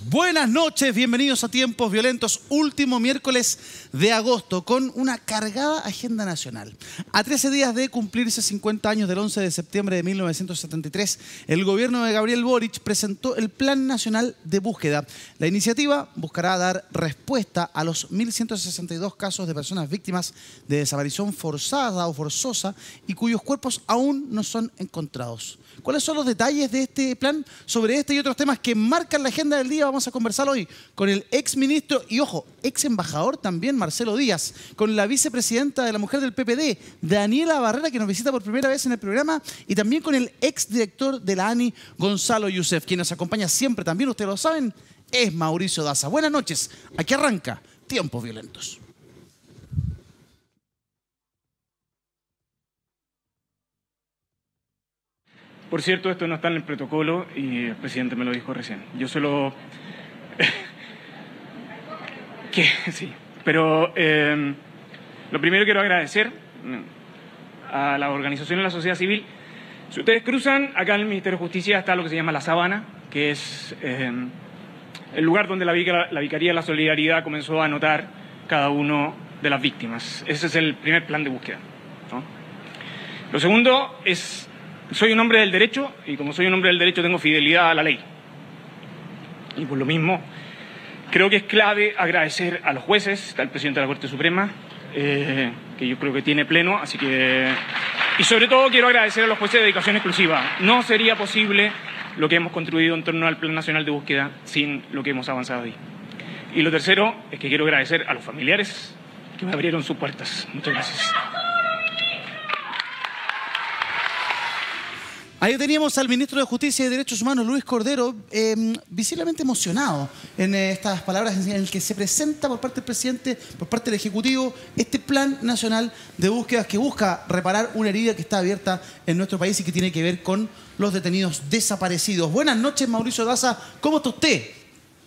Buenas noches, bienvenidos a Tiempos Violentos, último miércoles de agosto, con una cargada agenda nacional. A 13 días de cumplirse 50 años del 11 de septiembre de 1973, el gobierno de Gabriel Boric presentó el Plan Nacional de Búsqueda. La iniciativa buscará dar respuesta a los 1.162 casos de personas víctimas de desaparición forzada o forzosa y cuyos cuerpos aún no son encontrados. ¿Cuáles son los detalles de este plan? Sobre este y otros temas que marcan la agenda del día vamos a conversar hoy con el exministro y, ojo, ex embajador también, Marcelo Díaz, con la vicepresidenta de la mujer del PPD, Daniela Barrera, que nos visita por primera vez en el programa, y también con el exdirector de la ANI, Gonzalo Youssef, quien nos acompaña siempre también, ustedes lo saben, es Mauricio Daza. Buenas noches, aquí arranca Tiempos Violentos. Por cierto, esto no está en el protocolo y el presidente me lo dijo recién. Yo solo... Sí, pero lo primero quiero agradecer a la organización de la sociedad civil. Si ustedes cruzan, acá en el Ministerio de Justicia está lo que se llama La Sabana, que es el lugar donde la Vicaría de la Solidaridad comenzó a anotar cada uno de las víctimas. Ese es el primer plan de búsqueda, ¿no? Lo segundo es... Soy un hombre del derecho y como soy un hombre del derecho tengo fidelidad a la ley. Y por lo mismo creo que es clave agradecer a los jueces, está el presidente de la Corte Suprema, que yo creo que tiene pleno, así que... Y sobre todo quiero agradecer a los jueces de dedicación exclusiva. No sería posible lo que hemos construido en torno al Plan Nacional de Búsqueda sin lo que hemos avanzado ahí. Y lo tercero es que quiero agradecer a los familiares que me abrieron sus puertas. Muchas gracias. Ahí teníamos al ministro de Justicia y Derechos Humanos, Luis Cordero, visiblemente emocionado en estas palabras en el que se presenta por parte del presidente, por parte del Ejecutivo, este Plan Nacional de Búsquedas que busca reparar una herida que está abierta en nuestro país y que tiene que ver con los detenidos desaparecidos. Buenas noches, Mauricio Daza, ¿cómo está usted?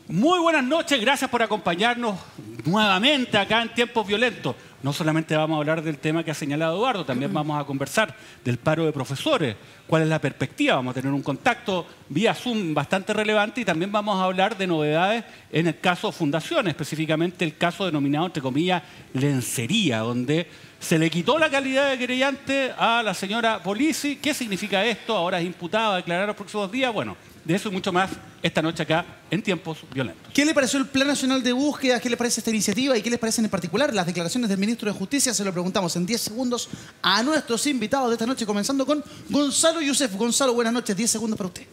Muy buenas noches, gracias por acompañarnos nuevamente acá en Tiempos Violentos. No solamente vamos a hablar del tema que ha señalado Eduardo, también vamos a conversar del paro de profesores, cuál es la perspectiva, vamos a tener un contacto vía Zoom bastante relevante y también vamos a hablar de novedades en el caso Fundaciones, específicamente el caso denominado, entre comillas, lencería, donde se le quitó la calidad de querellante a la señora Polisi. ¿Qué significa esto? Ahora es imputada a declarar los próximos días. Bueno, de eso y mucho más esta noche acá en Tiempos Violentos. ¿Qué le pareció el Plan Nacional de Búsqueda? ¿Qué le parece esta iniciativa? ¿Y qué les parecen en particular las declaraciones del ministro de Justicia? Se lo preguntamos en 10 segundos a nuestros invitados de esta noche, comenzando con Gonzalo Youssef. Gonzalo, buenas noches. 10 segundos para usted.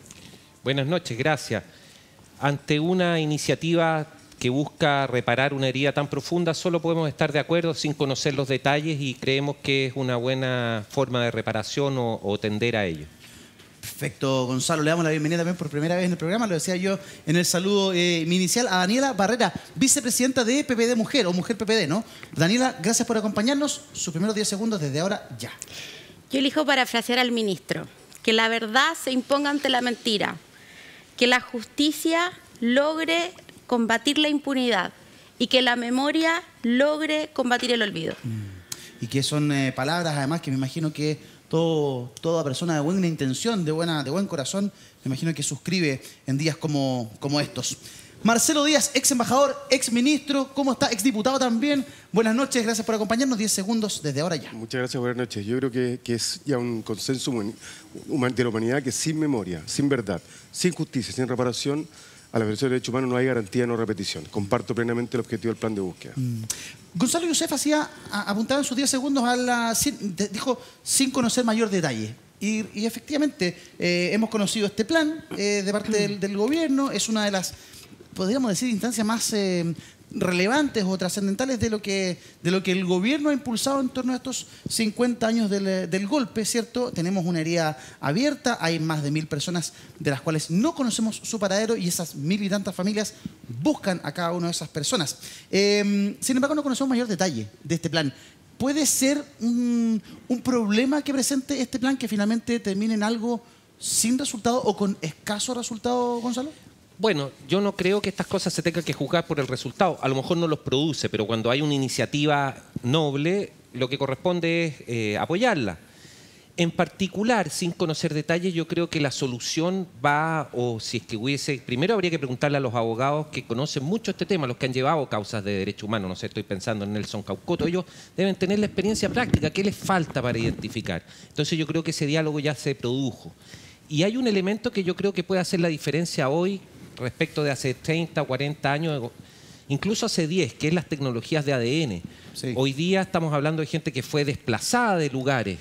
Buenas noches, gracias. Ante una iniciativa que busca reparar una herida tan profunda, solo podemos estar de acuerdo sin conocer los detalles y creemos que es una buena forma de reparación o tender a ello. Perfecto, Gonzalo. Le damos la bienvenida también por primera vez en el programa. Lo decía yo en el saludo inicial a Daniela Barrera, vicepresidenta de PPD Mujer, o Mujer PPD, ¿no? Daniela, gracias por acompañarnos. Sus primeros 10 segundos desde ahora ya. Yo elijo parafrasear al ministro. Que la verdad se imponga ante la mentira. Que la justicia logre combatir la impunidad. Y que la memoria logre combatir el olvido. Y que son palabras, además, que me imagino que toda persona de buena intención, de buen corazón, me imagino que suscribe en días como estos. Marcelo Díaz, ex embajador, ex ministro, ¿cómo está? Ex diputado también. Buenas noches, gracias por acompañarnos. 10 segundos desde ahora ya. Muchas gracias, buenas noches. Yo creo que es ya un consenso de la humanidad que sin memoria, sin verdad, sin justicia, sin reparación, a la violación de derechos humanos no hay garantía de no repetición. Comparto plenamente el objetivo del plan de búsqueda. Gonzalo Youssef apuntaba en sus 10 segundos dijo sin conocer mayor detalle. Y efectivamente hemos conocido este plan de parte del gobierno. Es una de las, podríamos decir, instancias más relevantes o trascendentales de lo que el gobierno ha impulsado en torno a estos 50 años del golpe, ¿cierto? Tenemos una herida abierta, hay más de 1000 personas de las cuales no conocemos su paradero y esas 1000 y tantas familias buscan a cada una de esas personas. Sin embargo, no conocemos mayor detalle de este plan. ¿Puede ser un problema que presente este plan que finalmente termine en algo sin resultado o con escaso resultado, Gonzalo? Bueno, yo no creo que estas cosas se tengan que juzgar por el resultado. A lo mejor no los produce, pero cuando hay una iniciativa noble, lo que corresponde es apoyarla. En particular, sin conocer detalles, yo creo que la solución va, o si es que hubiese, primero habría que preguntarle a los abogados que conocen mucho este tema, los que han llevado causas de derechos humanos, no sé, estoy pensando en Nelson Caucoto, ellos deben tener la experiencia práctica, ¿qué les falta para identificar? Entonces yo creo que ese diálogo ya se produjo. Y hay un elemento que yo creo que puede hacer la diferencia hoy respecto de hace 30 o 40 años, incluso hace 10, que es las tecnologías de ADN. Sí. Hoy día estamos hablando de gente que fue desplazada de lugares.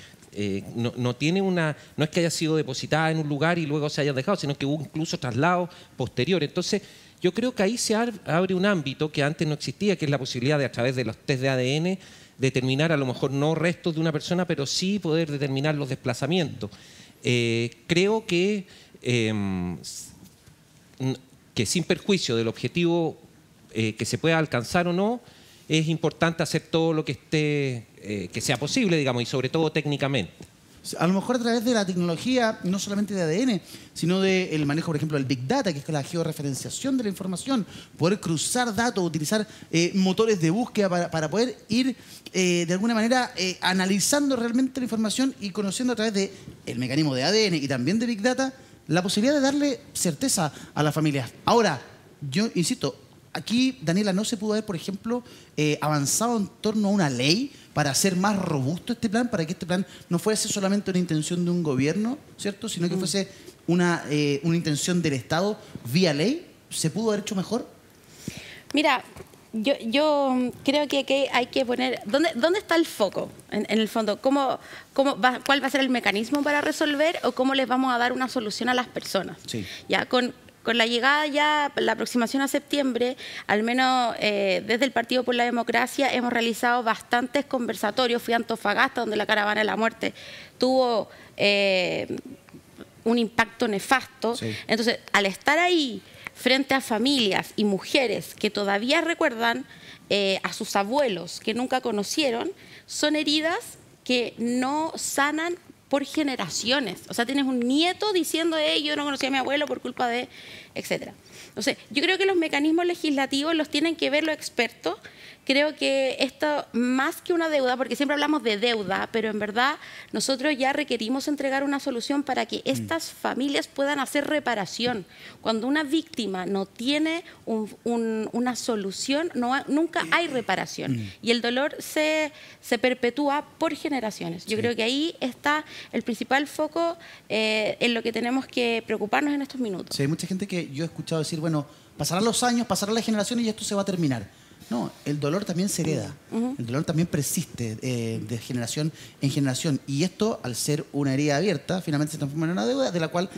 No es que haya sido depositada en un lugar y luego se haya dejado, sino que hubo incluso traslados posteriores. Entonces, yo creo que ahí se abre un ámbito que antes no existía, que es la posibilidad de, a través de los test de ADN, determinar a lo mejor no restos de una persona, pero sí poder determinar los desplazamientos. Creo que sin perjuicio del objetivo que se pueda alcanzar o no, es importante hacer todo lo que que sea posible, digamos, y sobre todo técnicamente. A lo mejor a través de la tecnología, no solamente de ADN, sino del manejo, por ejemplo, del Big Data, que es la georreferenciación de la información, poder cruzar datos, utilizar motores de búsqueda para poder ir, de alguna manera, analizando realmente la información y conociendo a través del mecanismo de ADN y también de Big Data, la posibilidad de darle certeza a las familias. Ahora, yo insisto, aquí, Daniela, no se pudo haber, por ejemplo, avanzado en torno a una ley para hacer más robusto este plan, para que este plan no fuese solamente una intención de un gobierno, ¿cierto? Sino que fuese una intención del Estado vía ley. ¿Se pudo haber hecho mejor? Mira, yo creo que hay que poner... ¿Dónde está el foco, en el fondo? ¿Cuál va a ser el mecanismo para resolver o cómo les vamos a dar una solución a las personas? Sí. Ya, con la llegada ya, la aproximación a septiembre, al menos desde el Partido por la Democracia hemos realizado bastantes conversatorios. Fui a Antofagasta, donde la Caravana de la Muerte tuvo un impacto nefasto. Sí. Entonces, al estar ahí frente a familias y mujeres que todavía recuerdan a sus abuelos que nunca conocieron, son heridas que no sanan por generaciones. O sea, tienes un nieto diciendo, yo no conocí a mi abuelo por culpa de, etcétera. Entonces, yo creo que los mecanismos legislativos los tienen que ver los expertos. Creo que esto, más que una deuda, porque siempre hablamos de deuda, pero en verdad nosotros ya requerimos entregar una solución para que estas familias puedan hacer reparación. Cuando una víctima no tiene una solución, nunca hay reparación. Y el dolor se perpetúa por generaciones. Yo creo que ahí está el principal foco en lo que tenemos que preocuparnos en estos minutos. Sí, hay mucha gente que yo he escuchado decir, bueno, pasarán los años, pasarán las generaciones y esto se va a terminar. No, el dolor también se hereda, el dolor también persiste de generación en generación y esto, al ser una herida abierta, finalmente se transforma en una deuda de la cual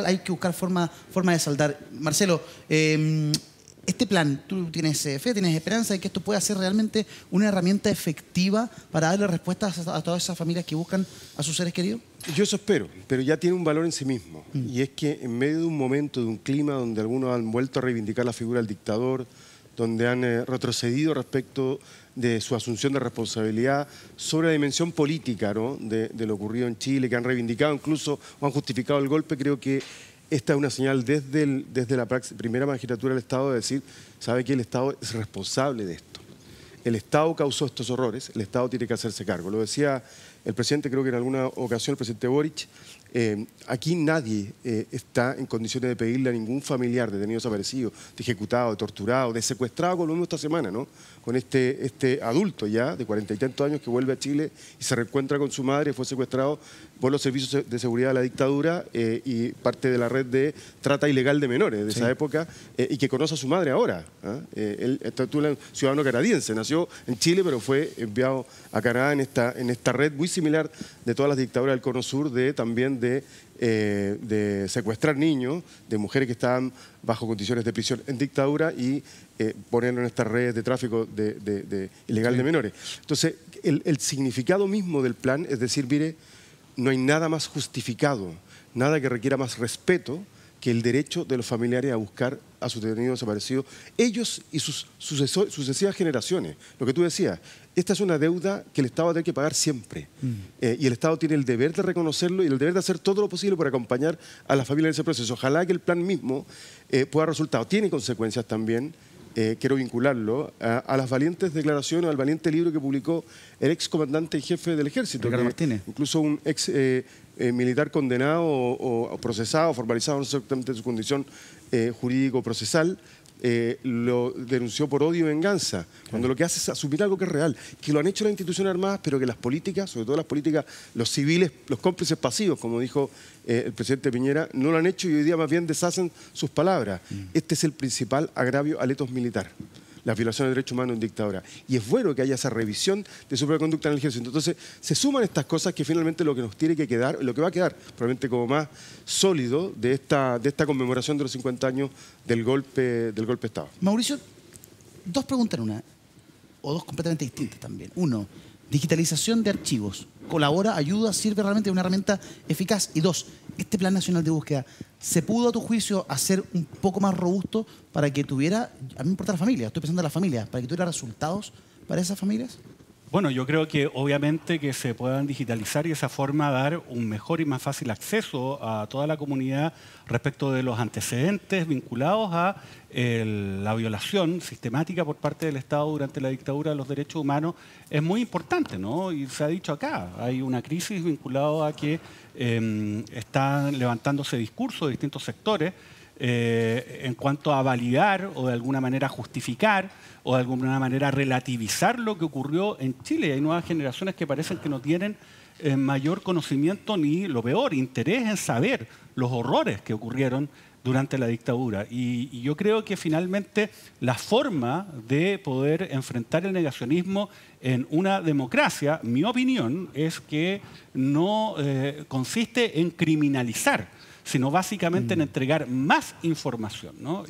hay que buscar forma de saldar. Marcelo, este plan, ¿tú tienes fe, tienes esperanza de que esto pueda ser realmente una herramienta efectiva para darle respuestas a todas esas familias que buscan a sus seres queridos? Yo eso espero, pero ya tiene un valor en sí mismo. Y es que en medio de un momento, de un clima donde algunos han vuelto a reivindicar la figura del dictador, donde han retrocedido respecto de su asunción de responsabilidad sobre la dimensión política, ¿no?, de lo ocurrido en Chile, que han reivindicado incluso o han justificado el golpe, creo que esta es una señal desde la primera magistratura del Estado de decir, ¿sabe qué? El Estado es responsable de esto. El Estado causó estos horrores, el Estado tiene que hacerse cargo. Lo decía el presidente, creo que en alguna ocasión el presidente Boric, aquí nadie está en condiciones de pedirle a ningún familiar detenido desaparecido, de ejecutado, de torturado, de secuestrado, como lo vimos esta semana, ¿no?, con este adulto ya de 40 y tantos años que vuelve a Chile y se reencuentra con su madre, fue secuestrado por los servicios de seguridad de la dictadura y parte de la red de trata ilegal de menores de esa época y que conoce a su madre ahora. Él es un ciudadano canadiense, nació en Chile pero fue enviado a Canadá en esta red muy similar de todas las dictaduras del Cono Sur, también de secuestrar niños, de mujeres que estaban bajo condiciones de prisión en dictadura y ponerlo en estas redes de tráfico ilegal de menores. Entonces, el significado mismo del plan es decir, mire, no hay nada más justificado, nada que requiera más respeto que el derecho de los familiares a buscar a sus detenidos desaparecidos, ellos y sus sucesivas generaciones. Lo que tú decías, esta es una deuda que el Estado va a tener que pagar siempre. Y el Estado tiene el deber de reconocerlo y el deber de hacer todo lo posible por acompañar a las familias en ese proceso. Ojalá que el plan mismo pueda resultar. Tiene consecuencias también quiero vincularlo a las valientes declaraciones, al valiente libro que publicó el ex comandante en jefe del ejército, Ricardo Martínez. Incluso un ex militar condenado o procesado, formalizado, no sé exactamente su condición jurídico-procesal, lo denunció por odio y venganza, cuando lo que hace es asumir algo que es real, que lo han hecho las instituciones armadas, pero que las políticas, sobre todo las políticas, los civiles, los cómplices pasivos, como dijo el presidente Piñera, no lo han hecho y hoy día más bien deshacen sus palabras. Este es el principal agravio al etos militar, las violaciones de derechos humanos en dictadura. Y es bueno que haya esa revisión de su propia conducta en el ejército. Entonces, se suman estas cosas que finalmente lo que nos tiene que quedar, lo que va a quedar probablemente como más sólido de esta conmemoración de los 50 años del golpe de Estado. Mauricio, dos preguntas en una, o dos completamente distintas también. Uno, digitalización de archivos. ¿Colabora, ayuda, sirve realmente de una herramienta eficaz? Y dos, este Plan Nacional de Búsqueda, ¿se pudo a tu juicio hacer un poco más robusto para que tuviera, a mí me importa la familia, estoy pensando en la familia, para que tuviera resultados para esas familias? Bueno, yo creo que obviamente que se puedan digitalizar y de esa forma dar un mejor y más fácil acceso a toda la comunidad respecto de los antecedentes vinculados a la violación sistemática por parte del Estado durante la dictadura de los derechos humanos es muy importante, ¿no? Y se ha dicho acá, hay una crisis vinculada a que están levantándose discursos de distintos sectores en cuanto a validar o de alguna manera justificar o de alguna manera relativizar lo que ocurrió en Chile. Hay nuevas generaciones que parecen que no tienen mayor conocimiento ni, lo peor, interés en saber los horrores que ocurrieron durante la dictadura. Y yo creo que finalmente la forma de poder enfrentar el negacionismo en una democracia, mi opinión, es que no consiste en criminalizar, sino básicamente en entregar más información, ¿no?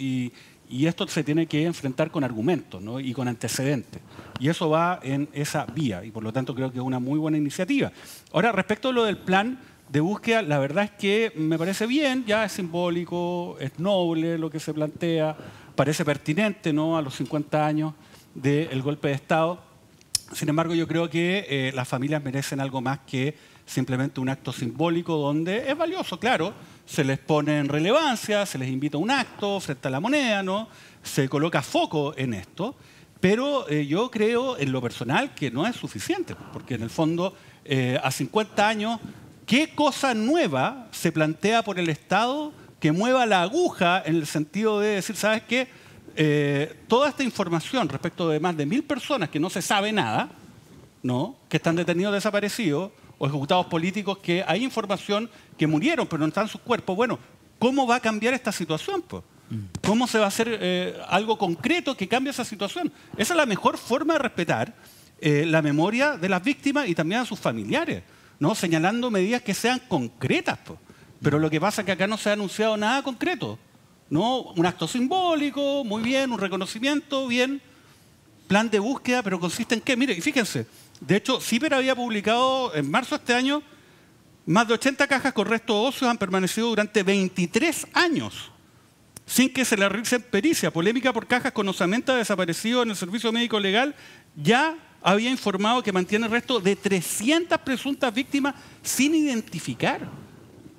Y esto se tiene que enfrentar con argumentos, ¿no? Y con antecedentes. Y eso va en esa vía, y por lo tanto creo que es una muy buena iniciativa. Ahora, respecto a lo del plan de búsqueda, la verdad es que me parece bien, ya es simbólico, es noble lo que se plantea, parece pertinente, ¿no?, a los 50 años del golpe de Estado. Sin embargo, yo creo que las familias merecen algo más que simplemente un acto simbólico donde es valioso, claro, se les pone en relevancia, se les invita a un acto frente a la moneda, ¿no? Se coloca foco en esto, pero yo creo en lo personal que no es suficiente, porque en el fondo a 50 años, ¿qué cosa nueva se plantea por el Estado que mueva la aguja en el sentido de decir, ¿sabes qué? Toda esta información respecto de más de 1000 personas que no se sabe nada, ¿no?, que están detenidos, desaparecidos, o ejecutados políticos que hay información que murieron pero no están sus cuerpos. Bueno, ¿cómo va a cambiar esta situación, pues? ¿Cómo se va a hacer algo concreto que cambie esa situación? Esa es la mejor forma de respetar la memoria de las víctimas y también a sus familiares, ¿no?, señalando medidas que sean concretas, pues. Pero lo que pasa es que acá no se ha anunciado nada concreto, ¿no? Un acto simbólico, muy bien, un reconocimiento, bien. Plan de búsqueda, pero consiste en qué. Mire, y fíjense, de hecho, CIPER había publicado en marzo de este año más de 80 cajas con restos óseos han permanecido durante 23 años sin que se le realice pericia. Polémica por cajas con osamenta desaparecido en el Servicio Médico Legal ya había informado que mantiene restos de 300 presuntas víctimas sin identificar.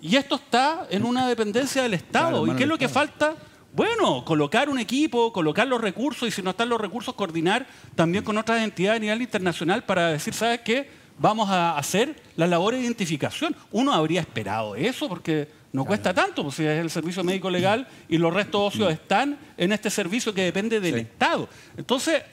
Y esto está en una dependencia del Estado. Claro, ¿y qué es lo que falta? Bueno, colocar un equipo, colocar los recursos y si no están los recursos, coordinar también con otras entidades a nivel internacional para decir, ¿sabes qué? Vamos a hacer la labor de identificación. Uno habría esperado eso porque no cuesta tanto, pues si es el Servicio Médico Legal y los restos óseos están en este servicio que depende del Estado. Entonces,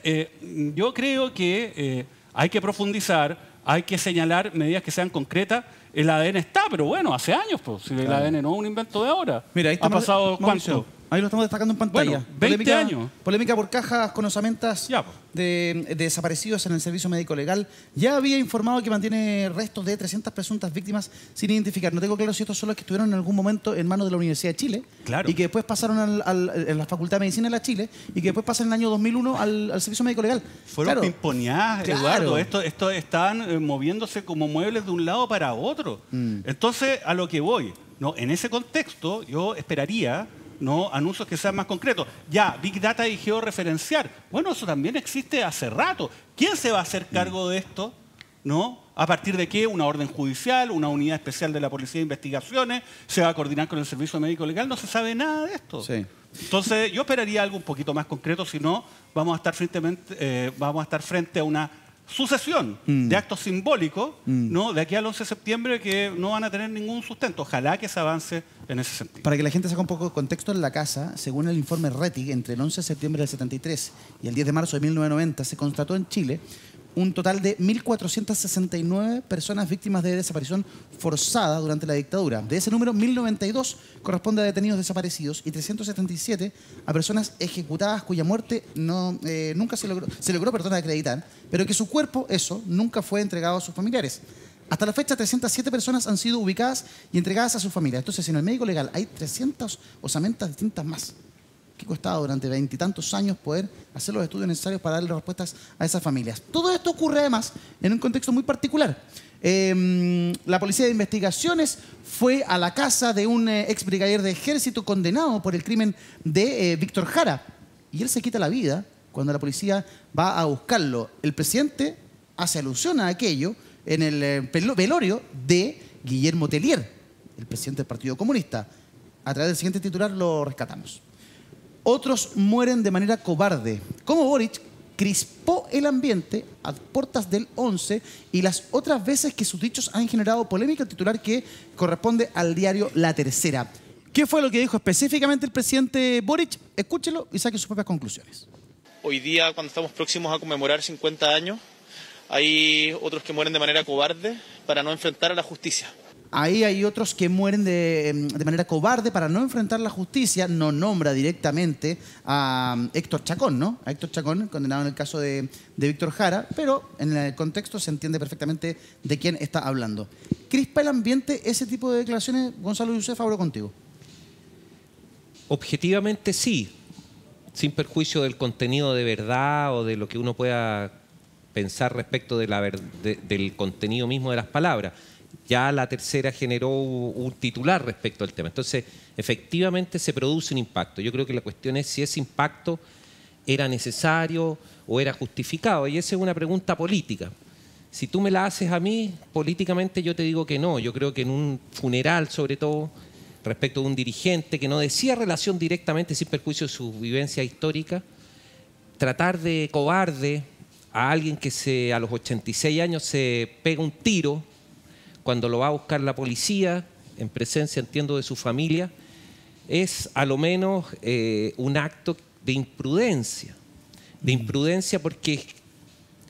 yo creo que hay que profundizar, hay que señalar medidas que sean concretas. El ADN está, pero bueno, hace años, pues, si el ADN no es un invento de ahora. Mira, ahí ha pasado Mauricio, ¿cuánto? Ahí lo estamos destacando en pantalla. Bueno, 20 años. Polémica por cajas con osamentas Ya, pues. de desaparecidos en el Servicio Médico Legal. Ya había informado que mantiene restos de 300 presuntas víctimas sin identificar. No tengo claro si estos son los que estuvieron en algún momento en manos de la Universidad de Chile. Claro. Y que después pasaron en la Facultad de Medicina de la Chile y que después pasan en el año 2001 al Servicio Médico Legal. Fueron pimponeadas, Claro. Eduardo. Esto estaban moviéndose como muebles de un lado para otro. Entonces, a lo que voy, ¿no? En ese contexto, yo esperaría, ¿no?, anuncios que sean más concretos. Ya, Big Data y georreferenciar. Bueno, eso también existe hace rato. ¿Quién se va a hacer cargo de esto? ¿No? ¿A partir de qué? ¿Una orden judicial? ¿Una unidad especial de la Policía de Investigaciones? ¿Se va a coordinar con el Servicio Médico Legal? No se sabe nada de esto. Sí. Entonces, yo esperaría algo un poquito más concreto, si no, vamos a estar frente a una sucesión de actos simbólicos, ¿no?, de aquí al 11 de septiembre que no van a tener ningún sustento. Ojalá que se avance en ese sentido. Para que la gente saque un poco de contexto en la casa, según el informe RETIC, entre el 11 de septiembre del 73 y el 10 de marzo de 1990, se constató en Chile un total de 1.469 personas víctimas de desaparición forzada durante la dictadura. De ese número, 1.092 corresponde a detenidos desaparecidos y 377 a personas ejecutadas cuya muerte nunca se logró acreditar, pero que su cuerpo, nunca fue entregado a sus familiares. Hasta la fecha, 307 personas han sido ubicadas y entregadas a sus familias. Entonces, en el médico legal hay 300 osamentas distintas más. ¿Qué costaba durante 20 y tantos años poder hacer los estudios necesarios para darle respuestas a esas familias? Todo esto ocurre además en un contexto muy particular. La Policía de Investigaciones fue a la casa de un ex brigadier de ejército condenado por el crimen de Víctor Jara. Y él se quita la vida cuando la policía va a buscarlo. El presidente hace alusión a aquello en el velorio de Guillermo Tellier, el presidente del Partido Comunista. A través del siguiente titular lo rescatamos. Otros mueren de manera cobarde. Como Boric crispó el ambiente a puertas del 11 y las otras veces que sus dichos han generado polémica, el titular que corresponde al diario La Tercera. ¿Qué fue lo que dijo específicamente el presidente Boric? Escúchelo y saque sus propias conclusiones. Hoy día, cuando estamos próximos a conmemorar 50 años, hay otros que mueren de manera cobarde para no enfrentar a la justicia. Ahí hay otros que mueren de manera cobarde para no enfrentar la justicia. No nombra directamente a Héctor Chacón, ¿no? A Héctor Chacón, condenado en el caso de Víctor Jara, pero en el contexto se entiende perfectamente de quién está hablando. ¿Crispa el ambiente ese tipo de declaraciones? Gonzalo Youssef, abro contigo. Objetivamente sí, sin perjuicio del contenido de verdad o de lo que uno pueda pensar respecto del contenido mismo de las palabras. Ya La Tercera generó un titular respecto al tema. Entonces, efectivamente se produce un impacto. Yo creo que la cuestión es si ese impacto era necesario o era justificado. Y esa es una pregunta política. Si tú me la haces a mí, políticamente yo te digo que no. Yo creo que en un funeral, sobre todo, respecto de un dirigente que no decía relación directamente, sin perjuicio de su vivencia histórica, tratar de cobarde a alguien que a los 86 años se pega un tiro cuando lo va a buscar la policía, en presencia, entiendo, de su familia, es a lo menos un acto de imprudencia. De imprudencia porque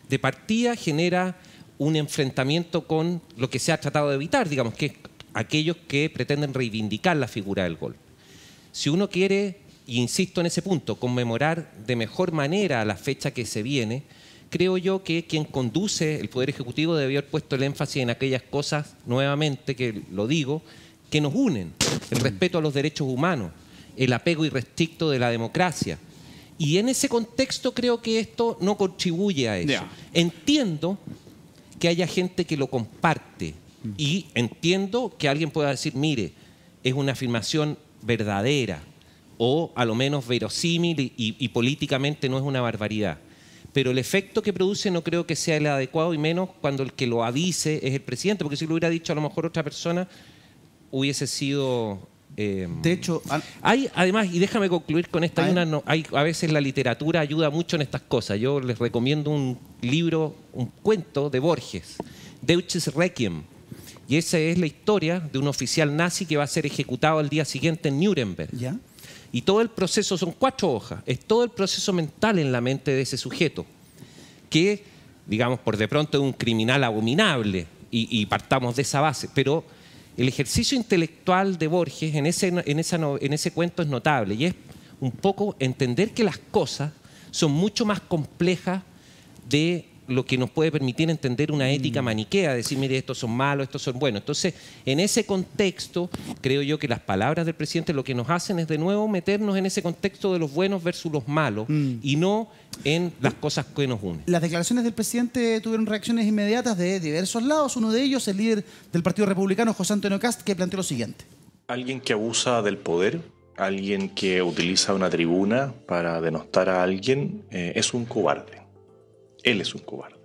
de partida genera un enfrentamiento con lo que se ha tratado de evitar, digamos, que es aquellos que pretenden reivindicar la figura del golpe. Si uno quiere, y insisto en ese punto, conmemorar de mejor manera la fecha que se viene, creo yo que quien conduce el Poder Ejecutivo debe haber puesto el énfasis en aquellas cosas, nuevamente, que lo digo, que nos unen. El respeto a los derechos humanos, el apego irrestricto de la democracia. Y en ese contexto creo que esto no contribuye a eso. Yeah. Entiendo que haya gente que lo comparte y entiendo que alguien pueda decir, mire, es una afirmación verdadera o a lo menos verosímil y políticamente no es una barbaridad. Pero el efecto que produce no creo que sea el adecuado, y menos cuando el que lo avise es el presidente, porque si lo hubiera dicho a lo mejor otra persona, hubiese sido... de hecho... Hay, además, y déjame concluir con esta, a veces la literatura ayuda mucho en estas cosas. Yo les recomiendo un libro, un cuento de Borges, Deutsches Requiem, y esa es la historia de un oficial nazi que va a ser ejecutado al día siguiente en Nuremberg. ¿Ya? Y todo el proceso, son 4 hojas, es todo el proceso mental en la mente de ese sujeto, que, digamos, por de pronto es un criminal abominable, y partamos de esa base, pero el ejercicio intelectual de Borges en ese cuento es notable, y es un poco entender que las cosas son mucho más complejas de lo que nos puede permitir entender una ética maniquea, decir, mire, estos son malos, estos son buenos. Entonces, en ese contexto, creo yo que las palabras del presidente lo que nos hacen es de nuevo meternos en ese contexto de los buenos versus los malos y no en las cosas que nos unen. Las declaraciones del presidente tuvieron reacciones inmediatas de diversos lados. Uno de ellos, el líder del Partido Republicano, José Antonio Kast, que planteó lo siguiente. Alguien que abusa del poder, alguien que utiliza una tribuna para denostar a alguien, es un cobarde. Él es un cobarde.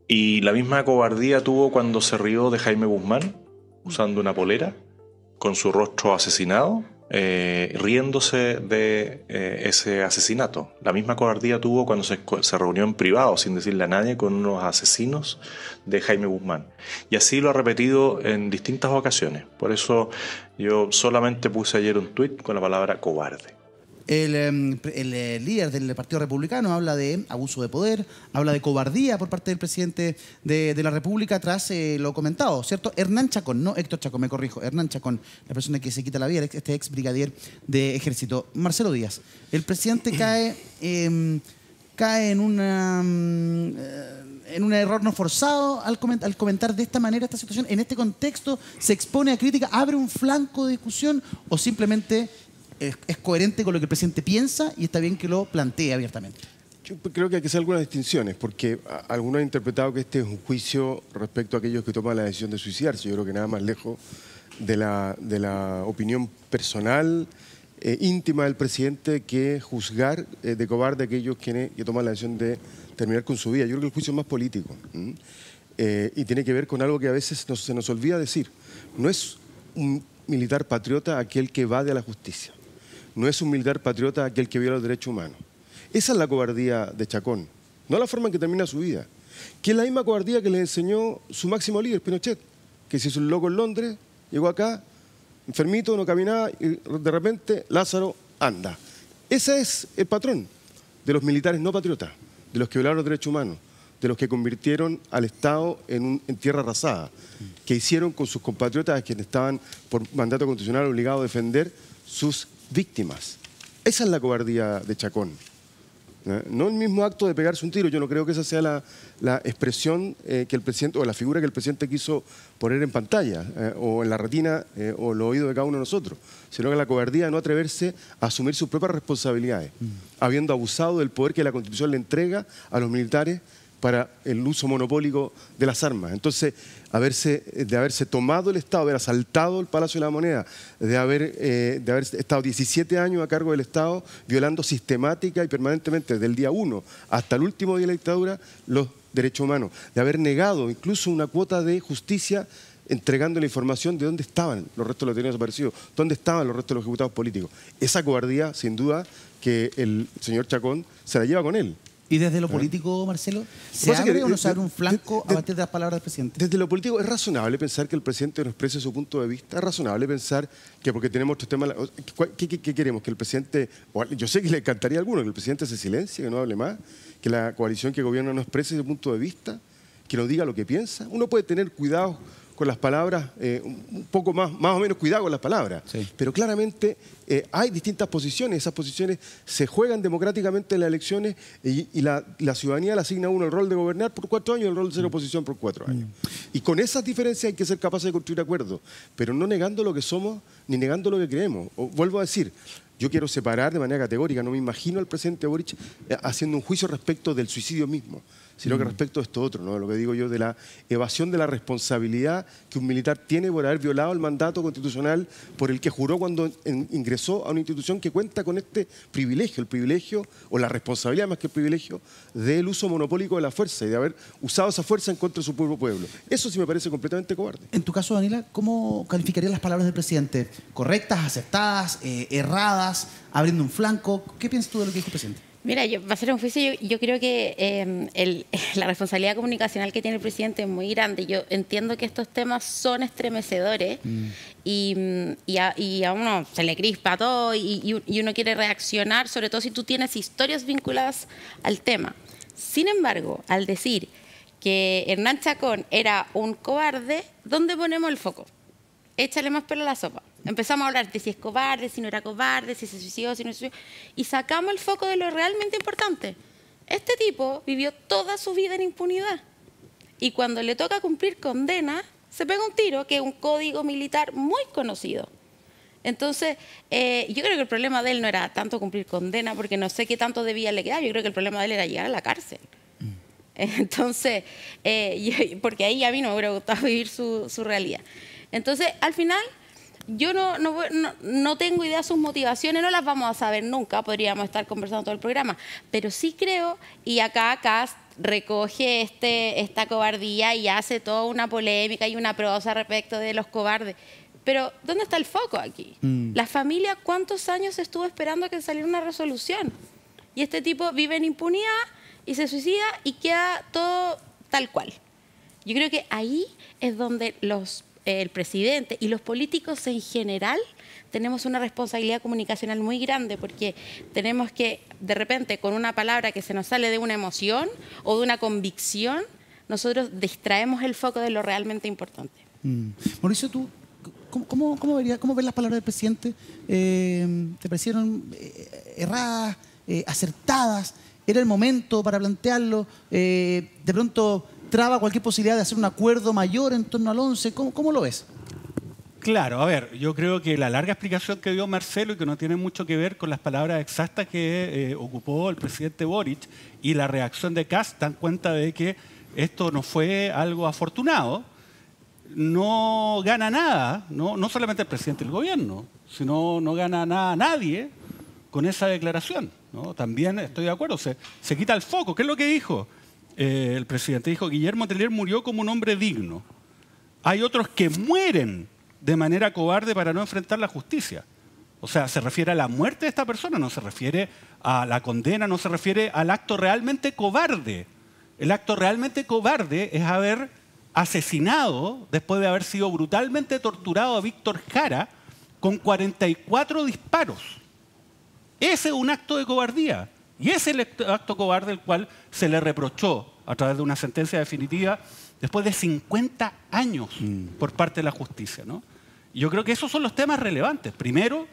Y la misma cobardía tuvo cuando se rió de Jaime Guzmán, usando una polera, con su rostro asesinado, riéndose de ese asesinato. La misma cobardía tuvo cuando se reunió en privado, sin decirle a nadie, con unos asesinos de Jaime Guzmán. Y así lo ha repetido en distintas ocasiones. Por eso yo solamente puse ayer un tuit con la palabra cobarde. El líder del Partido Republicano habla de abuso de poder, habla de cobardía por parte del presidente de la República tras lo comentado, ¿cierto? Hernán Chacón, no Héctor Chacón, me corrijo. Hernán Chacón, la persona que se quita la vida, este ex brigadier de Ejército. Marcelo Díaz, el presidente cae en un error no forzado al comentar de esta manera esta situación. En este contexto, ¿se expone a crítica, abre un flanco de discusión o simplemente es coherente con lo que el presidente piensa y está bien que lo plantee abiertamente? Yo creo que hay que hacer algunas distinciones, porque algunos han interpretado que este es un juicio respecto a aquellos que toman la decisión de suicidarse. Yo creo que nada más lejos de la opinión personal, íntima del presidente, que juzgar de cobarde a aquellos que toman la decisión de terminar con su vida. Yo creo que el juicio es más político y tiene que ver con algo que a veces se nos olvida decir. No es un militar patriota aquel que evade a la justicia. No es un militar patriota aquel que viola los derechos humanos. Esa es la cobardía de Chacón, no la forma en que termina su vida. Que es la misma cobardía que le enseñó su máximo líder, Pinochet, que se hizo un loco en Londres, llegó acá, enfermito, no caminaba, y de repente Lázaro anda. Ese es el patrón de los militares no patriotas, de los que violaron los derechos humanos, de los que convirtieron al Estado en tierra arrasada, que hicieron con sus compatriotas a quienes estaban por mandato constitucional obligados a defender sus víctimas. Esa es la cobardía de Chacón. No el mismo acto de pegarse un tiro. Yo no creo que esa sea la expresión que el presidente, o la figura que el presidente quiso poner en pantalla, o en la retina, o los oídos de cada uno de nosotros, sino que la cobardía de no atreverse a asumir sus propias responsabilidades, habiendo abusado del poder que la Constitución le entrega a los militares para el uso monopólico de las armas. Entonces, de haberse tomado el Estado, haber asaltado el Palacio de la Moneda, de haber estado 17 años a cargo del Estado, violando sistemática y permanentemente, desde el día 1 hasta el último día de la dictadura, los derechos humanos, de haber negado incluso una cuota de justicia, entregando la información de dónde estaban los restos de los detenidos desaparecidos, dónde estaban los restos de los ejecutados políticos. Esa cobardía, sin duda, que el señor Chacón se la lleva con él. ¿Y desde lo político, Marcelo, se abre o no se abre un flanco a partir de las palabras del presidente? Desde lo político, ¿es razonable pensar que el presidente no exprese su punto de vista? ¿Es razonable pensar que porque tenemos otros temas... ¿Qué queremos? ¿Que el presidente... Yo sé que le encantaría a alguno que el presidente se silencie, que no hable más, que la coalición que gobierna no exprese su punto de vista, que no diga lo que piensa? Uno puede tener cuidado con las palabras, un poco más o menos cuidado con las palabras. Sí. Pero claramente hay distintas posiciones, esas posiciones se juegan democráticamente en las elecciones y la ciudadanía le asigna a uno el rol de gobernar por 4 años y el rol de ser oposición por 4 años. Y con esas diferencias hay que ser capaces de construir acuerdos, pero no negando lo que somos ni negando lo que creemos. Vuelvo a decir, yo quiero separar de manera categórica, no me imagino al presidente Boric haciendo un juicio respecto del suicidio mismo, sino que respecto de esto otro, ¿no? Lo que digo yo, de la evasión de la responsabilidad que un militar tiene por haber violado el mandato constitucional por el que juró cuando ingresó a una institución que cuenta con este privilegio, el privilegio, o la responsabilidad más que el privilegio, del uso monopólico de la fuerza y de haber usado esa fuerza en contra de su propio pueblo. Eso sí me parece completamente cobarde. En tu caso, Daniela, ¿cómo calificarías las palabras del presidente? ¿Correctas, aceptadas, erradas, abriendo un flanco? ¿Qué piensas tú de lo que dijo el presidente? Mira, va a ser un juicio. Yo creo que la responsabilidad comunicacional que tiene el presidente es muy grande. Yo entiendo que estos temas son estremecedores y a uno se le crispa todo y uno quiere reaccionar, sobre todo si tú tienes historias vinculadas al tema. Sin embargo, al decir que Hernán Chacón era un cobarde, ¿dónde ponemos el foco? Échale más pelo a la sopa. Empezamos a hablar de si es cobarde, si no era cobarde, si se suicidó, si no se suicidó, y sacamos el foco de lo realmente importante. Este tipo vivió toda su vida en impunidad y cuando le toca cumplir condena, se pega un tiro, que es un código militar muy conocido. Entonces, yo creo que el problema de él no era tanto cumplir condena, porque no sé qué tanto debía le quedar. Yo creo que el problema de él era llegar a la cárcel. Entonces, porque ahí a mí no me hubiera gustado vivir su realidad. Entonces, al final, yo no tengo idea de sus motivaciones, no las vamos a saber nunca, podríamos estar conversando todo el programa, pero sí creo, y acá Kast recoge esta cobardía y hace toda una polémica y una prosa respecto de los cobardes, Pero, ¿dónde está el foco aquí? La familia, ¿cuántos años estuvo esperando a que saliera una resolución? Y este tipo vive en impunidad y se suicida y queda todo tal cual. Yo creo que ahí es donde el presidente y los políticos en general tenemos una responsabilidad comunicacional muy grande, porque tenemos que, de repente, con una palabra que se nos sale de una emoción o de una convicción, nosotros distraemos el foco de lo realmente importante. Mauricio, ¿tú cómo ves las palabras del presidente? ¿Te parecieron erradas, acertadas? ¿Era el momento para plantearlo? ¿De pronto traba cualquier posibilidad de hacer un acuerdo mayor en torno al 11? ¿Cómo lo ves? Claro, a ver, yo creo que la larga explicación que dio Marcelo y que no tiene mucho que ver con las palabras exactas que ocupó el presidente Boric y la reacción de Kast dan cuenta de que esto no fue algo afortunado. No gana nada, no solamente el presidente del gobierno, sino no gana nada nadie con esa declaración, ¿no? También estoy de acuerdo, se quita el foco. ¿Qué es lo que dijo el presidente? Dijo: Guillermo Tellier murió como un hombre digno. Hay otros que mueren de manera cobarde para no enfrentar la justicia. O sea, se refiere a la muerte de esta persona, no se refiere a la condena, no se refiere al acto realmente cobarde. El acto realmente cobarde es haber asesinado, después de haber sido brutalmente torturado, a Víctor Jara con 44 disparos. Ese es un acto de cobardía. Y ese es el acto cobarde el cual se le reprochó a través de una sentencia definitiva después de 50 años por parte de la justicia, ¿no? Y yo creo que esos son los temas relevantes. Primero,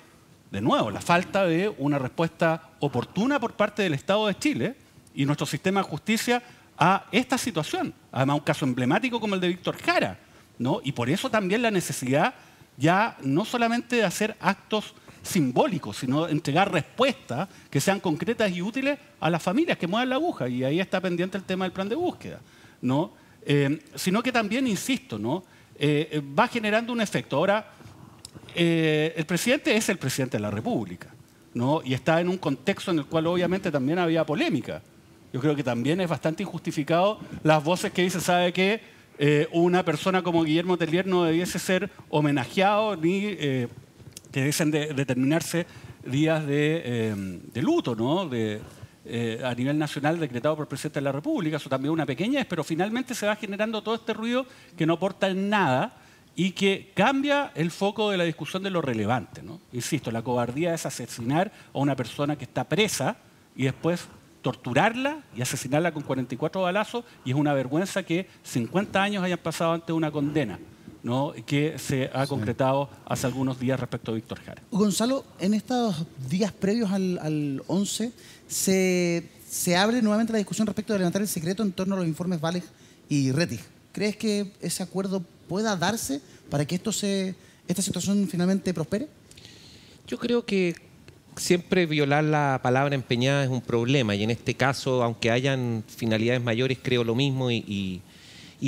de nuevo, la falta de una respuesta oportuna por parte del Estado de Chile y nuestro sistema de justicia a esta situación. Además, un caso emblemático como el de Víctor Jara, ¿no? Y por eso también la necesidad ya no solamente de hacer actos simbólicos, sino entregar respuestas que sean concretas y útiles a las familias que muevan la aguja. Y ahí está pendiente el tema del plan de búsqueda, ¿no? Sino que también, insisto, ¿no? Va generando un efecto. Ahora, el presidente es el presidente de la República, ¿no? Y está en un contexto en el cual obviamente también había polémica. Yo creo que también es bastante injustificado las voces que dicen, ¿sabe qué? Una persona como Guillermo Tellier no debiese ser homenajeado ni que debiesen determinarse días de luto, ¿no? A nivel nacional decretado por el presidente de la República. Eso también es una pequeña, pero finalmente se va generando todo este ruido que no aporta en nada y que cambia el foco de la discusión de lo relevante, ¿no? Insisto, la cobardía es asesinar a una persona que está presa y después torturarla y asesinarla con 44 balazos, y es una vergüenza que 50 años hayan pasado antes de una condena, ¿no? Que se ha concretado hace algunos días respecto a Víctor Jara. Gonzalo, en estos días previos al 11 se abre nuevamente la discusión respecto de levantar el secreto en torno a los informes Vales y Rettig. ¿Crees que ese acuerdo pueda darse para que esta situación finalmente prospere? Yo creo que siempre violar la palabra empeñada es un problema, y en este caso, aunque hayan finalidades mayores, creo lo mismo, y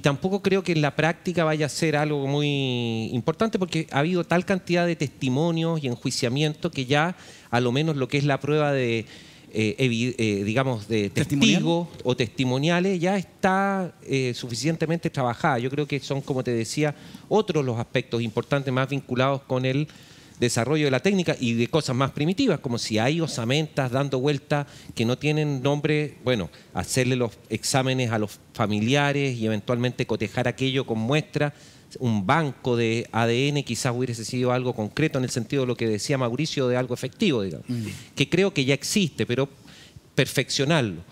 tampoco creo que en la práctica vaya a ser algo muy importante, porque ha habido tal cantidad de testimonios y enjuiciamientos que ya, a lo menos lo que es la prueba de, digamos, de testigos o testimoniales, ya está suficientemente trabajada. Yo creo que son, como te decía, otros los aspectos importantes más vinculados con el desarrollo de la técnica y de cosas más primitivas, como si hay osamentas dando vueltas que no tienen nombre, bueno, hacerle los exámenes a los familiares y eventualmente cotejar aquello con muestras. Un banco de ADN quizás hubiese sido algo concreto en el sentido de lo que decía Mauricio, de algo efectivo, digamos, que creo que ya existe, pero perfeccionarlo.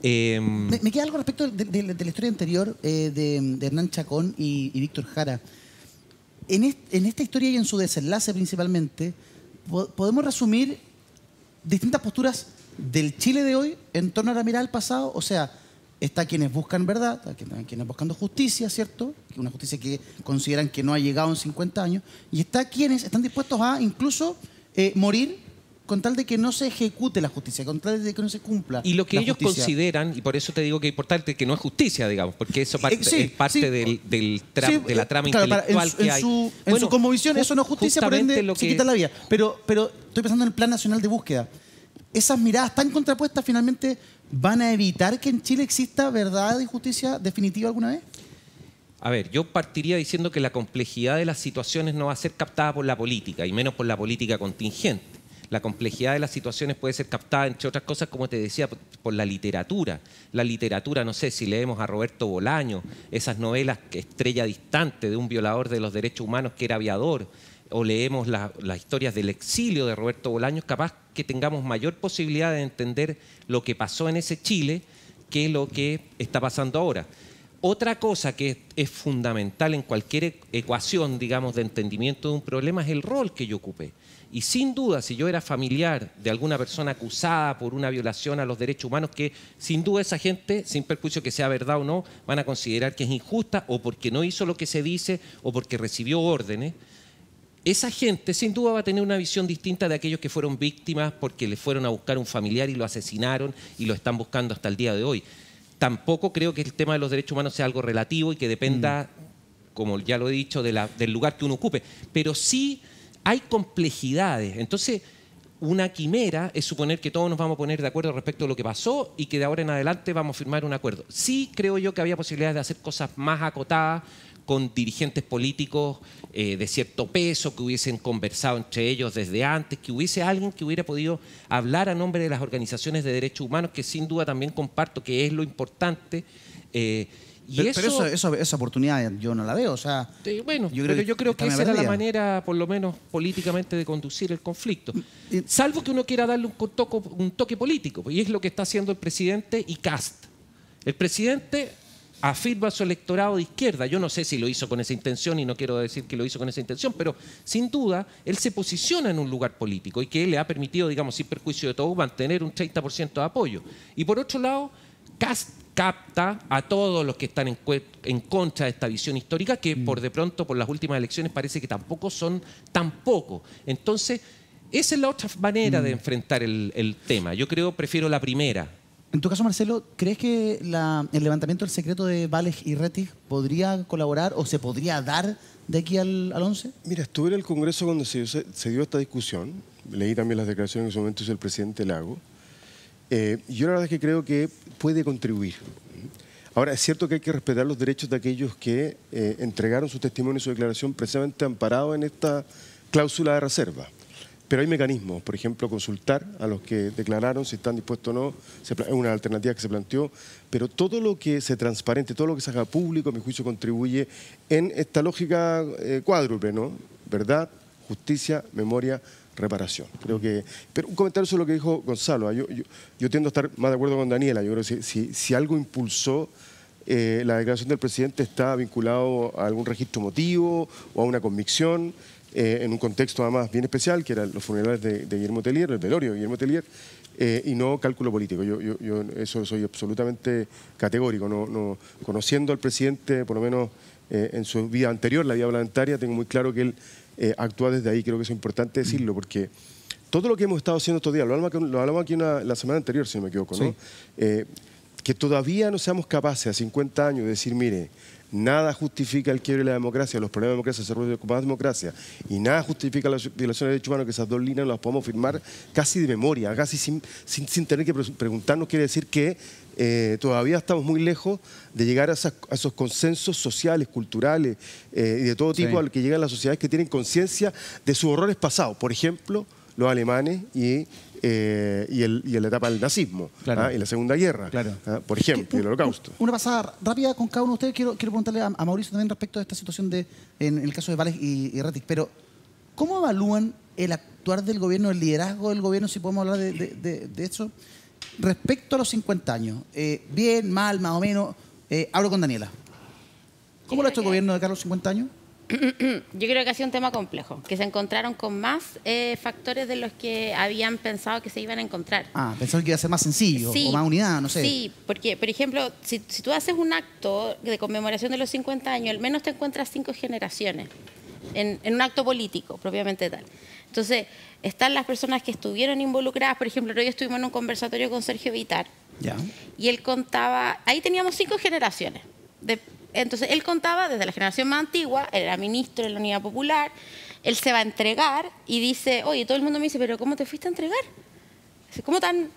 Me queda algo respecto de la historia anterior de Hernán Chacón y Víctor Jara. En esta historia y en su desenlace principalmente, podemos resumir distintas posturas del Chile de hoy en torno a la mirada al pasado. O sea, está quienes buscan verdad, está quienes buscando justicia, ¿cierto? Una justicia que consideran que no ha llegado en 50 años. Y está quienes están dispuestos a incluso morir con tal de que no se ejecute la justicia, con tal de que no se cumpla. Y lo que ellos consideran, y por eso te digo que es importante, que no es justicia, digamos, porque eso es parte de la trama intelectual que hay. En su cosmovisión eso no es justicia, por ende se quita la vida. Pero estoy pensando en el Plan Nacional de Búsqueda. ¿Esas miradas tan contrapuestas finalmente van a evitar que en Chile exista verdad y justicia definitiva alguna vez? A ver, yo partiría diciendo que la complejidad de las situaciones no va a ser captada por la política, y menos por la política contingente. La complejidad de las situaciones puede ser captada, entre otras cosas, como te decía, por la literatura. La literatura, no sé, si leemos a Roberto Bolaño, esas novelas que Estrella Distante, de un violador de los derechos humanos que era aviador, o leemos las historias del exilio de Roberto Bolaños, capaz que tengamos mayor posibilidad de entender lo que pasó en ese Chile que lo que está pasando ahora. Otra cosa que es fundamental en cualquier ecuación, digamos, de entendimiento de un problema es el rol que yo ocupé. Y sin duda, si yo era familiar de alguna persona acusada por una violación a los derechos humanos, que sin duda esa gente, sin perjuicio que sea verdad o no, van a considerar que es injusta o porque no hizo lo que se dice o porque recibió órdenes, esa gente sin duda va a tener una visión distinta de aquellos que fueron víctimas porque le fueron a buscar un familiar y lo asesinaron y lo están buscando hasta el día de hoy. Tampoco creo que el tema de los derechos humanos sea algo relativo y que dependa, como ya lo he dicho, del lugar que uno ocupe. Pero sí hay complejidades. Entonces, una quimera es suponer que todos nos vamos a poner de acuerdo respecto a lo que pasó y que de ahora en adelante vamos a firmar un acuerdo. Sí creo yo que había posibilidades de hacer cosas más acotadas con dirigentes políticos de cierto peso, que hubiesen conversado entre ellos desde antes, que hubiese alguien que hubiera podido hablar a nombre de las organizaciones de derechos humanos, que sin duda también comparto que es lo importante. Pero esa oportunidad yo no la veo. O sea, bueno, yo creo que esa era la manera, por lo menos políticamente, de conducir el conflicto. Salvo que uno quiera darle un toque político, y es lo que está haciendo el presidente y Kast. El presidente afirma su electorado de izquierda. Yo no sé si lo hizo con esa intención y no quiero decir que lo hizo con esa intención, pero sin duda él se posiciona en un lugar político y que le ha permitido, digamos, sin perjuicio de todo, mantener un 30% de apoyo. Y por otro lado, Kast capta a todos los que están en contra de esta visión histórica, que por de pronto, por las últimas elecciones, parece que tampoco son tan pocos. Entonces, esa es la otra manera de enfrentar el tema. Yo prefiero la primera. En tu caso, Marcelo, ¿crees que el levantamiento del secreto de Vales y Rettig podría colaborar o se podría dar de aquí al 11? Mira, estuve en el Congreso cuando se dio esta discusión. Leí también las declaraciones que en su momento hizo el presidente Lago. Yo la verdad es que creo que puede contribuir. Ahora, es cierto que hay que respetar los derechos de aquellos que entregaron su testimonio y su declaración precisamente amparados en esta cláusula de reserva. Pero hay mecanismos, por ejemplo, consultar a los que declararon si están dispuestos o no, es una alternativa que se planteó, pero todo lo que se transparente, todo lo que se haga público, a mi juicio, contribuye en esta lógica cuádruple, ¿no? Verdad, justicia, memoria, reparación. Creo que, pero un comentario sobre lo que dijo Gonzalo. Yo tiendo a estar más de acuerdo con Daniela. Yo creo que si algo impulsó la declaración del presidente está vinculado a algún registro emotivo o a una convicción, en un contexto además bien especial, que eran los funerales de Guillermo Tellier, el velorio de Guillermo Tellier, y no cálculo político. Yo eso soy absolutamente categórico. No, conociendo al presidente, por lo menos en su vida anterior, la vida parlamentaria, tengo muy claro que él actúa desde ahí. Creo que eso es importante decirlo, porque todo lo que hemos estado haciendo estos días, lo hablamos aquí la semana anterior, si no me equivoco, ¿no? Sí. Que todavía no seamos capaces a 50 años de decir, mire, nada justifica el quiebre de la democracia, los problemas de democracia se resuelven con más democracia, y nada justifica la violación de derechos humanos, que esas dos líneas las podemos firmar casi de memoria, casi sin tener que preguntarnos, quiere decir que todavía estamos muy lejos de llegar a esos consensos sociales, culturales y de todo tipo al que llegan las sociedades que tienen conciencia de sus horrores pasados. Por ejemplo, los alemanes y la etapa del nazismo, claro, y la Segunda Guerra, claro, por ejemplo, y el Holocausto. Una pasada rápida con cada uno de ustedes. Quiero preguntarle a Mauricio también respecto a esta situación en el caso de Vales y Rettig. Pero, ¿cómo evalúan el actuar del gobierno, el liderazgo del gobierno, si podemos hablar de eso, respecto a los 50 años? ¿Bien, mal, más o menos? Hablo con Daniela. ¿Cómo lo ha hecho el gobierno de Carlos 50 años? Yo creo que ha sido un tema complejo, que se encontraron con más factores de los que habían pensado que se iban a encontrar. Pensaron que iba a ser más sencillo, o más unidad, no sé. Sí, porque, por ejemplo, si tú haces un acto de conmemoración de los 50 años, al menos te encuentras 5 generaciones en un acto político, propiamente tal. Entonces, están las personas que estuvieron involucradas. Por ejemplo, hoy estuvimos en un conversatorio con Sergio Vitar, y él contaba, ahí teníamos 5 generaciones. Entonces, él contaba desde la generación más antigua, él era ministro de la Unidad Popular, él se va a entregar y dice, oye, todo el mundo me dice, pero ¿cómo te fuiste a entregar? Dice, ¿cómo tan...?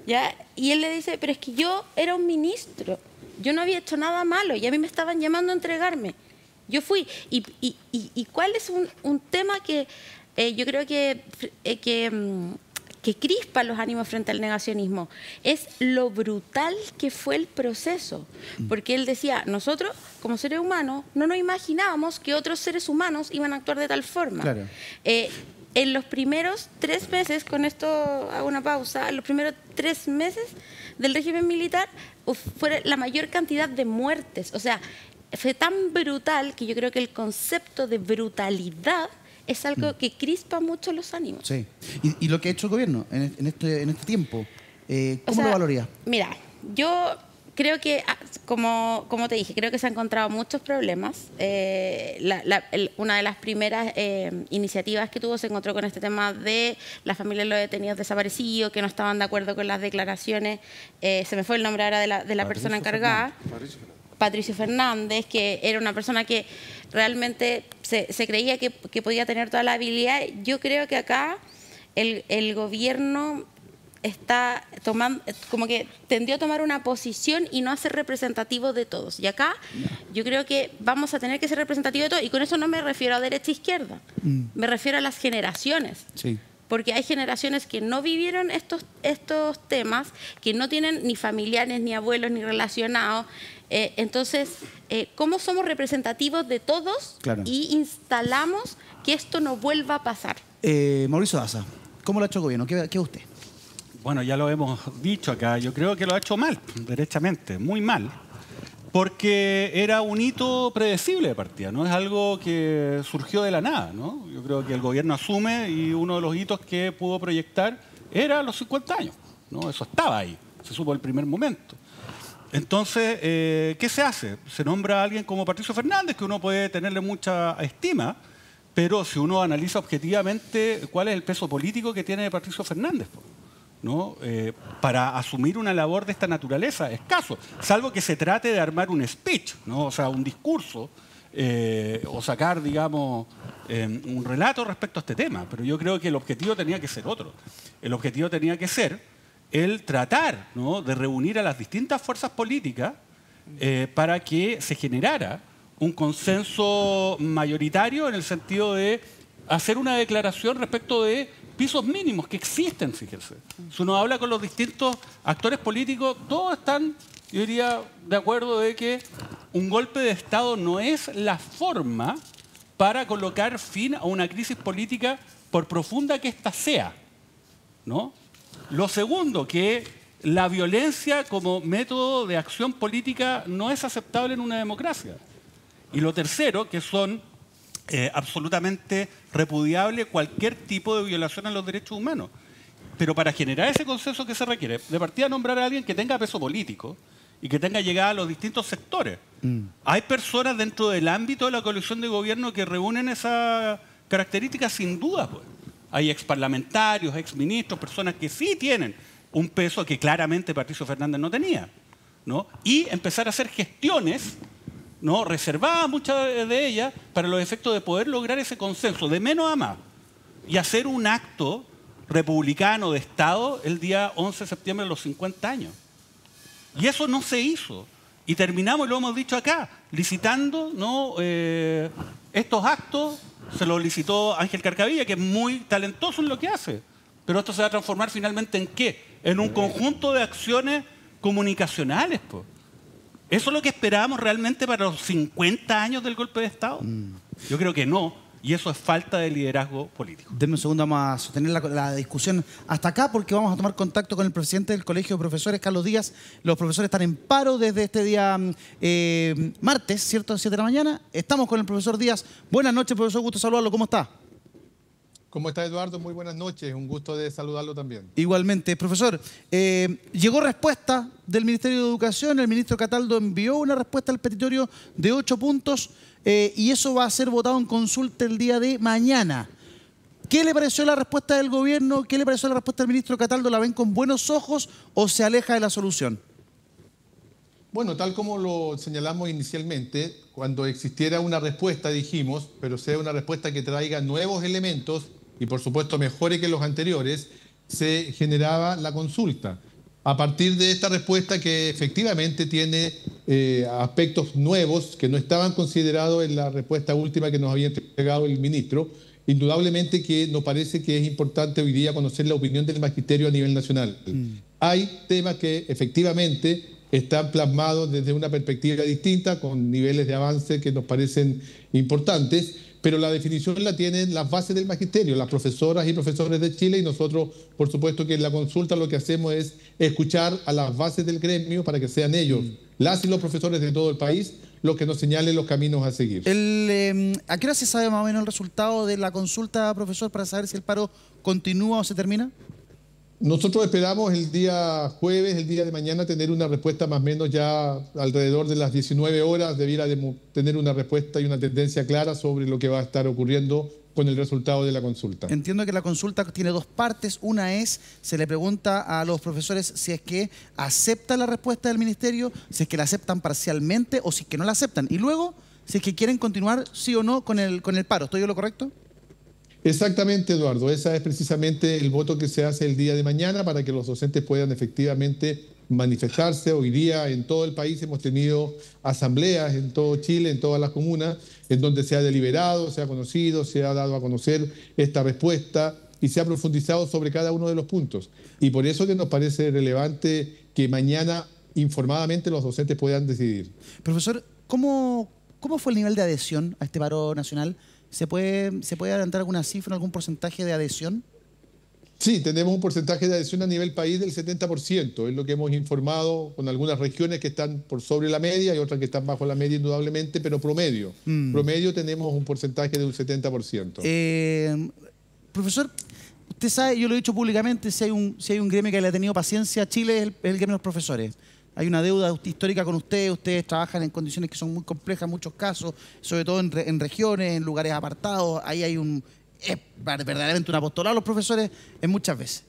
¿Ya? Y él le dice, pero es que yo era un ministro, yo no había hecho nada malo y a mí me estaban llamando a entregarme. Yo fui. ¿Y cuál es un tema que yo creo que crispa los ánimos frente al negacionismo? Es lo brutal que fue el proceso. Porque él decía, nosotros como seres humanos no nos imaginábamos que otros seres humanos iban a actuar de tal forma. Claro. En los primeros 3 meses, con esto hago una pausa, en los primeros 3 meses del régimen militar fue la mayor cantidad de muertes. O sea, fue tan brutal que yo creo que el concepto de brutalidad es algo que crispa mucho los ánimos. Sí. ¿Y lo que ha hecho el gobierno en este tiempo? ¿Cómo lo valoría? Mira, yo creo que, como te dije, creo que se han encontrado muchos problemas. Una de las primeras iniciativas que tuvo se encontró con este tema de las familias de los detenidos desaparecidos, que no estaban de acuerdo con las declaraciones. Se me fue el nombre ahora de la persona encargada. Patricio Fernández, que era una persona que realmente se creía que podía tener toda la habilidad. Yo creo que acá el gobierno está tomando, como que tendió a tomar una posición y no a ser representativo de todos. Y acá yo creo que vamos a tener que ser representativos de todos, y con eso no me refiero a derecha e izquierda, me refiero a las generaciones. Sí. Porque hay generaciones que no vivieron estos temas, que no tienen ni familiares, ni abuelos, ni relacionados. Entonces, ¿cómo somos representativos de todos? Claro. Y instalamos que esto no vuelva a pasar? Mauricio Daza, ¿cómo lo ha hecho el gobierno? ¿Qué usted? Bueno, ya lo hemos dicho acá. Yo creo que lo ha hecho mal, derechamente, muy mal. Porque era un hito predecible de partida, no es algo que surgió de la nada, ¿no? Yo creo que el gobierno asume y uno de los hitos que pudo proyectar era los 50 años, ¿no? Eso estaba ahí, se supo el primer momento. Entonces, ¿qué se hace? Se nombra a alguien como Patricio Fernández, que uno puede tenerle mucha estima, pero si uno analiza objetivamente cuál es el peso político que tiene Patricio Fernández, ¿no? Para asumir una labor de esta naturaleza, escaso, salvo que se trate de armar un speech, ¿no? O sea, un discurso, o sacar, digamos, un relato respecto a este tema. Pero yo creo que el objetivo tenía que ser otro. El objetivo tenía que ser el tratar, ¿no?, de reunir a las distintas fuerzas políticas para que se generara un consenso mayoritario en el sentido de hacer una declaración respecto de pisos mínimos que existen, fíjense. Si uno habla con los distintos actores políticos, todos están, yo diría, de acuerdo de que un golpe de Estado no es la forma para colocar fin a una crisis política, por profunda que ésta sea, ¿no? Lo segundo, que la violencia como método de acción política no es aceptable en una democracia. Y lo tercero, que son absolutamente repudiable cualquier tipo de violación a los derechos humanos. Pero para generar ese consenso que se requiere, de partida nombrar a alguien que tenga peso político y que tenga llegada a los distintos sectores. Hay personas dentro del ámbito de la coalición de gobierno que reúnen esas características sin duda, pues. Hay exparlamentarios, exministros, personas que sí tienen un peso que claramente Patricio Fernández no tenía, ¿no? Y empezar a hacer gestiones, ¿no?, reservadas muchas de ellas para los efectos de poder lograr ese consenso, de menos a más, y hacer un acto republicano de Estado el día 11 de septiembre de los 50 años. Y eso no se hizo. Y terminamos, y lo hemos dicho acá, licitando, ¿no?, estos actos. Se lo licitó Ángel Carcavilla, que es muy talentoso en lo que hace. Pero esto se va a transformar finalmente ¿en qué? En un conjunto de acciones comunicacionales, pues. ¿Eso es lo que esperábamos realmente para los 50 años del golpe de Estado? Yo creo que no, y eso es falta de liderazgo político. Denme un segundo, vamos a sostener la discusión hasta acá, porque vamos a tomar contacto con el presidente del Colegio de Profesores, Carlos Díaz. Los profesores están en paro desde este día martes, ¿cierto? 7 de la mañana. Estamos con el profesor Díaz. Buenas noches, profesor, gusto saludarlo. ¿Cómo está? ¿Cómo está, Eduardo? Muy buenas noches. Un gusto de saludarlo también. Igualmente. Profesor, llegó respuesta del Ministerio de Educación. El ministro Cataldo envió una respuesta al petitorio de 8 puntos y eso va a ser votado en consulta el día de mañana. ¿Qué le pareció la respuesta del gobierno? ¿Qué le pareció la respuesta del ministro Cataldo? ¿La ven con buenos ojos o se aleja de la solución? Bueno, tal como lo señalamos inicialmente, cuando existiera una respuesta, dijimos, pero sea una respuesta que traiga nuevos elementos y por supuesto mejores que los anteriores, se generaba la consulta. A partir de esta respuesta que efectivamente tiene aspectos nuevos que no estaban considerados en la respuesta última que nos había entregado el ministro. Indudablemente que nos parece que es importante hoy día conocer la opinión del magisterio a nivel nacional. Hay temas que efectivamente están plasmados desde una perspectiva distinta, con niveles de avance que nos parecen importantes, pero la definición la tienen las bases del magisterio, las profesoras y profesores de Chile, y nosotros, por supuesto, que en la consulta lo que hacemos es escuchar a las bases del gremio para que sean ellos, las y los profesores de todo el país, los que nos señalen los caminos a seguir. ¿A qué hora se sabe más o menos el resultado de la consulta, profesor, para saber si el paro continúa o se termina? Nosotros esperamos el día jueves, el día de mañana, tener una respuesta más o menos ya alrededor de las 19 horas. Debiera tener una respuesta y una tendencia clara sobre lo que va a estar ocurriendo con el resultado de la consulta. Entiendo que la consulta tiene dos partes. Una es, se le pregunta a los profesores si es que aceptan la respuesta del ministerio, si es que la aceptan parcialmente o si es que no la aceptan. Y luego, si es que quieren continuar sí o no con el paro. ¿Estoy yo lo correcto? Exactamente, Eduardo. Ese es precisamente el voto que se hace el día de mañana para que los docentes puedan efectivamente manifestarse. Hoy día en todo el país hemos tenido asambleas en todo Chile, en todas las comunas, en donde se ha deliberado, se ha conocido, se ha dado a conocer esta respuesta y se ha profundizado sobre cada uno de los puntos. Y por eso que nos parece relevante que mañana informadamente los docentes puedan decidir. Profesor, ¿cómo fue el nivel de adhesión a este paro nacional? ¿Se puede adelantar alguna cifra, algún porcentaje de adhesión? Sí, tenemos un porcentaje de adhesión a nivel país del 70%, es lo que hemos informado, con algunas regiones que están por sobre la media y otras que están bajo la media indudablemente, pero promedio. Promedio tenemos un porcentaje de un 70%. Profesor, usted sabe, yo lo he dicho públicamente, si hay un gremio que le ha tenido paciencia a Chile, es el gremio de los profesores. Hay una deuda histórica con ustedes trabajan en condiciones que son muy complejas en muchos casos, sobre todo en regiones, en lugares apartados. Ahí hay verdaderamente un apostolado a los profesores en muchas veces.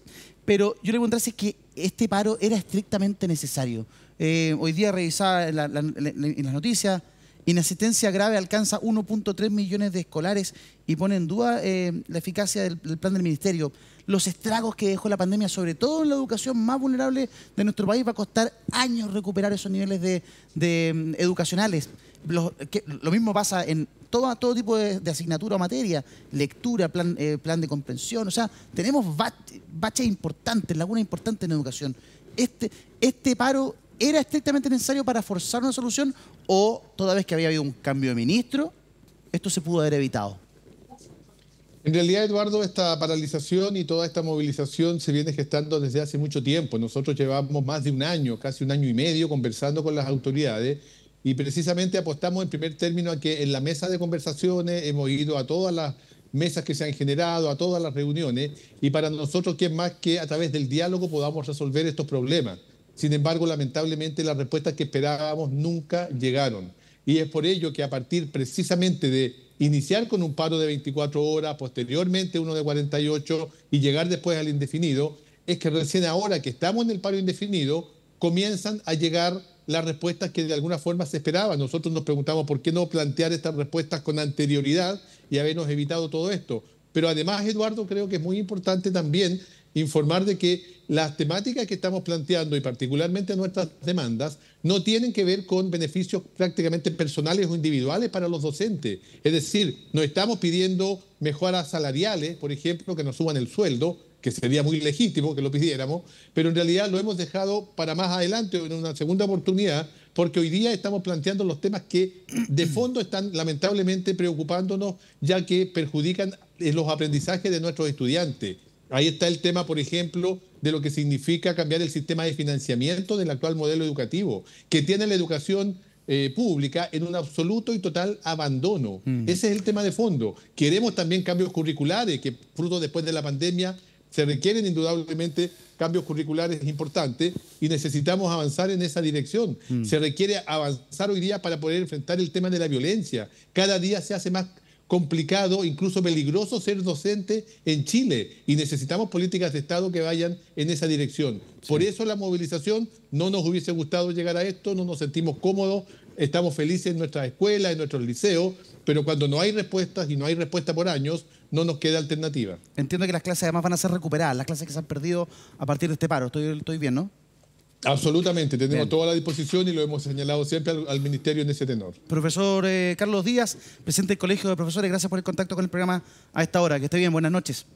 Pero yo le preguntaba si es que este paro era estrictamente necesario. Hoy día revisaba en las noticias, inasistencia grave alcanza 1.3 millones de escolares y pone en duda la eficacia del plan del ministerio. Los estragos que dejó la pandemia, sobre todo en la educación más vulnerable de nuestro país, va a costar años recuperar esos niveles educacionales. Lo mismo pasa en todo tipo de asignatura o materia, lectura, plan de comprensión. O sea, tenemos baches importantes, lagunas importantes en educación. ¿Este paro era estrictamente necesario para forzar una solución o toda vez que había habido un cambio de ministro, esto se pudo haber evitado? En realidad, Eduardo, esta paralización y toda esta movilización se viene gestando desde hace mucho tiempo. Nosotros llevamos más de un año, casi un año y medio, conversando con las autoridades y precisamente apostamos en primer término a que en la mesa de conversaciones hemos ido a todas las mesas que se han generado, a todas las reuniones, y para nosotros que es más que a través del diálogo podamos resolver estos problemas. Sin embargo, lamentablemente las respuestas que esperábamos nunca llegaron. Y es por ello que a partir precisamente de iniciar con un paro de 24 horas, posteriormente uno de 48 y llegar después al indefinido, es que recién ahora que estamos en el paro indefinido comienzan a llegar las respuestas que de alguna forma se esperaban. Nosotros nos preguntamos por qué no plantear estas respuestas con anterioridad y habernos evitado todo esto. Pero además, Eduardo, creo que es muy importante también informar de que las temáticas que estamos planteando y particularmente nuestras demandas no tienen que ver con beneficios prácticamente personales o individuales para los docentes. Es decir, no estamos pidiendo mejoras salariales, por ejemplo, que nos suban el sueldo, que sería muy legítimo que lo pidiéramos, pero en realidad lo hemos dejado para más adelante o en una segunda oportunidad, porque hoy día estamos planteando los temas que de fondo están lamentablemente preocupándonos, ya que perjudican los aprendizajes de nuestros estudiantes. Ahí está el tema, por ejemplo, de lo que significa cambiar el sistema de financiamiento del actual modelo educativo, que tiene la educación pública en un absoluto y total abandono. Ese es el tema de fondo. Queremos también cambios curriculares, que fruto después de la pandemia se requieren indudablemente cambios curriculares importantes y necesitamos avanzar en esa dirección. Se requiere avanzar hoy día para poder enfrentar el tema de la violencia. Cada día se hace más complicado, incluso peligroso ser docente en Chile y necesitamos políticas de Estado que vayan en esa dirección. Sí. Por eso la movilización, no nos hubiese gustado llegar a esto, no nos sentimos cómodos, estamos felices en nuestras escuelas, en nuestros liceos, pero cuando no hay respuestas y no hay respuesta por años, no nos queda alternativa. Entiendo que las clases además van a ser recuperadas, las clases que se han perdido a partir de este paro, estoy bien, ¿no? Absolutamente, tenemos Bien. toda la disposición y lo hemos señalado siempre al Ministerio en ese tenor. Profesor Carlos Díaz, presidente del Colegio de Profesores, gracias por el contacto con el programa a esta hora. Que esté bien, buenas noches.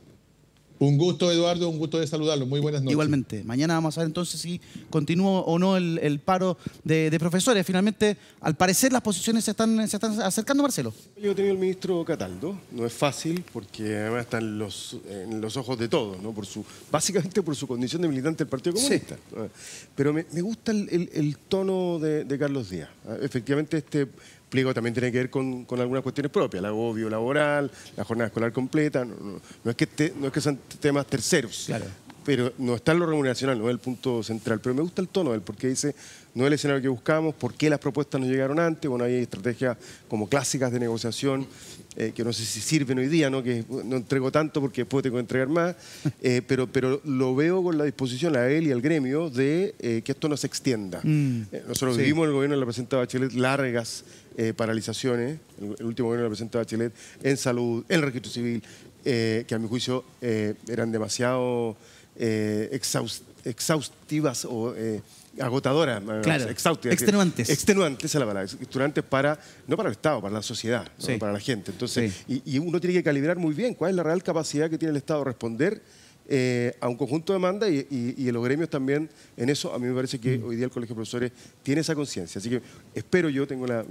Un gusto, Eduardo, un gusto de saludarlo. Muy buenas noches. Igualmente. Mañana vamos a ver entonces si continúa o no el paro de profesores. Finalmente, al parecer, las posiciones se están acercando, Marcelo. Yo he tenido el ministro Cataldo, no es fácil porque además está en los ojos de todos, ¿no? Básicamente por su condición de militante del Partido Comunista. Sí. Pero me gusta el tono de Carlos Díaz. Efectivamente, este pliego también tiene que ver con algunas cuestiones propias, el agobio laboral, la jornada escolar completa. No es que sean temas terceros. Claro. Pero no está en lo remuneracional, no es el punto central. Pero me gusta el tono de él, porque dice, no es el escenario que buscamos, por qué las propuestas no llegaron antes. Bueno, hay estrategias como clásicas de negociación, que no sé si sirven hoy día, ¿no? Que no entrego tanto porque después tengo que entregar más, pero lo veo con la disposición a él y al gremio de que esto no se extienda. Nosotros vivimos en el gobierno de la presidenta Bachelet largas paralizaciones, el último gobierno de la presidenta Bachelet, en salud, en el registro civil, que a mi juicio eran demasiado exhaustivas o agotadoras, claro, extenuantes. Extenuantes es la palabra, extenuantes no para el Estado, para la sociedad, ¿no? Para la gente. Entonces, y uno tiene que calibrar muy bien cuál es la real capacidad que tiene el Estado de responder a un conjunto de demandas y los gremios también en eso. A mí me parece que hoy día el Colegio de Profesores tiene esa conciencia. Así que espero, yo tengo la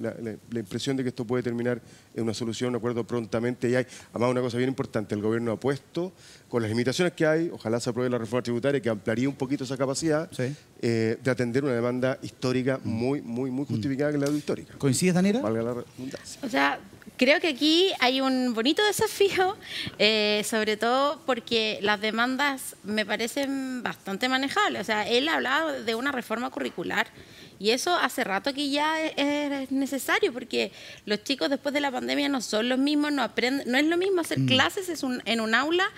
impresión de que esto puede terminar en una solución, un acuerdo prontamente. Y hay, además, una cosa bien importante, el gobierno ha puesto, con las limitaciones que hay, ojalá se apruebe la reforma tributaria que ampliaría un poquito esa capacidad de atender una demanda histórica muy justificada, que es la deuda histórica. ¿Coincides, Daniela? Valga la redundancia. O sea, creo que aquí hay un bonito desafío, sobre todo porque las demandas me parecen bastante manejables. O sea, él hablaba de una reforma curricular y eso hace rato que ya es necesario, porque los chicos después de la pandemia no son los mismos, no aprenden, no es lo mismo hacer clases en un aula.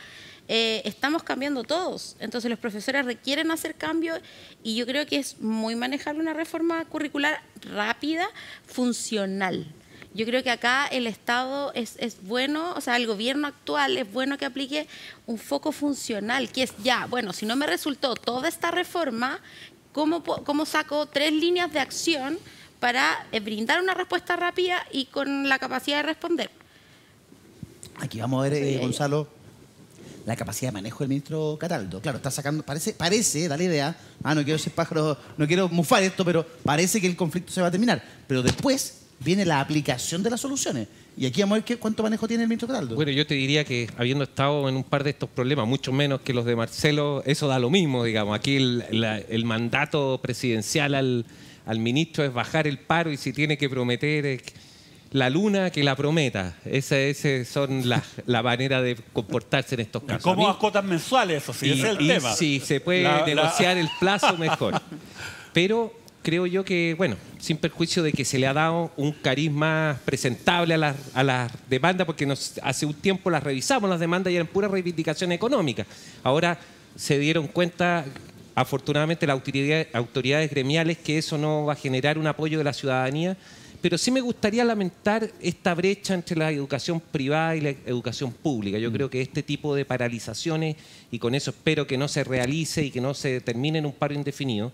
Estamos cambiando todos, entonces los profesores requieren hacer cambios y yo creo que es muy manejable una reforma curricular rápida, funcional. Yo creo que acá el Estado es bueno, o sea, el gobierno actual es bueno que aplique un foco funcional, que es ya, bueno, si no me resultó toda esta reforma, ¿cómo saco 3 líneas de acción para brindar una respuesta rápida y con la capacidad de responder? Aquí vamos a ver, Gonzalo, la capacidad de manejo del ministro Cataldo. Claro, está sacando, parece, da la idea, no quiero ser pájaro, no quiero mufar esto, pero parece que el conflicto se va a terminar. Pero después viene la aplicación de las soluciones. Y aquí vamos a ver cuánto manejo tiene el ministro Cataldo. Bueno, yo te diría que habiendo estado en un par de estos problemas, mucho menos que los de Marcelo, eso da lo mismo, digamos. Aquí el mandato presidencial al ministro es bajar el paro y si tiene que prometer la luna, que la prometa. Esa son la manera de comportarse en estos casos. ¿Cómo cotas mensuales? Eso sí, ese es el tema. Si se puede negociar el plazo, mejor. Pero creo yo que, bueno, sin perjuicio de que se le ha dado un carisma presentable a las demandas, porque hace un tiempo las revisamos, las demandas, y eran pura reivindicación económica. Ahora se dieron cuenta, afortunadamente, las autoridades gremiales, que eso no va a generar un apoyo de la ciudadanía. Pero sí me gustaría lamentar esta brecha entre la educación privada y la educación pública. Yo creo que este tipo de paralizaciones, y con eso espero que no se realice y que no se termine en un paro indefinido,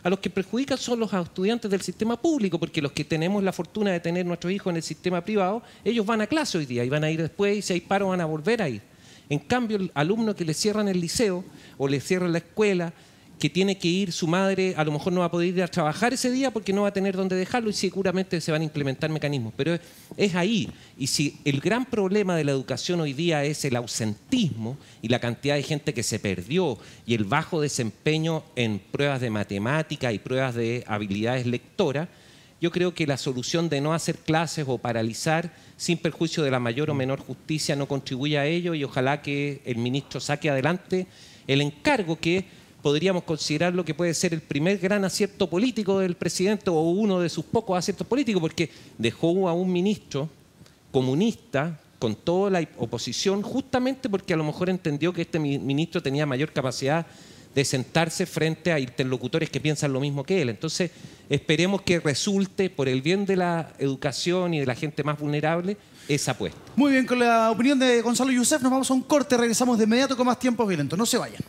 a los que perjudican son los estudiantes del sistema público, porque los que tenemos la fortuna de tener nuestros hijos en el sistema privado, ellos van a clase hoy día y van a ir después, y si hay paro van a volver a ir. En cambio, el alumno que le cierran el liceo o le cierran la escuela, que tiene que ir, su madre a lo mejor no va a poder ir a trabajar ese día porque no va a tener dónde dejarlo, y seguramente se van a implementar mecanismos. Pero es ahí. Y si el gran problema de la educación hoy día es el ausentismo y la cantidad de gente que se perdió y el bajo desempeño en pruebas de matemática y pruebas de habilidades lectoras, yo creo que la solución de no hacer clases o paralizar, sin perjuicio de la mayor o menor justicia, no contribuye a ello, y ojalá que el ministro saque adelante el encargo que podríamos considerar lo que puede ser el primer gran acierto político del presidente, o uno de sus pocos aciertos políticos, porque dejó a un ministro comunista con toda la oposición, justamente porque a lo mejor entendió que este ministro tenía mayor capacidad de sentarse frente a interlocutores que piensan lo mismo que él. Entonces, esperemos que resulte, por el bien de la educación y de la gente más vulnerable, esa apuesta. Muy bien, con la opinión de Gonzalo Youssef nos vamos a un corte, regresamos de inmediato con más Tiempos Violentos. No se vayan.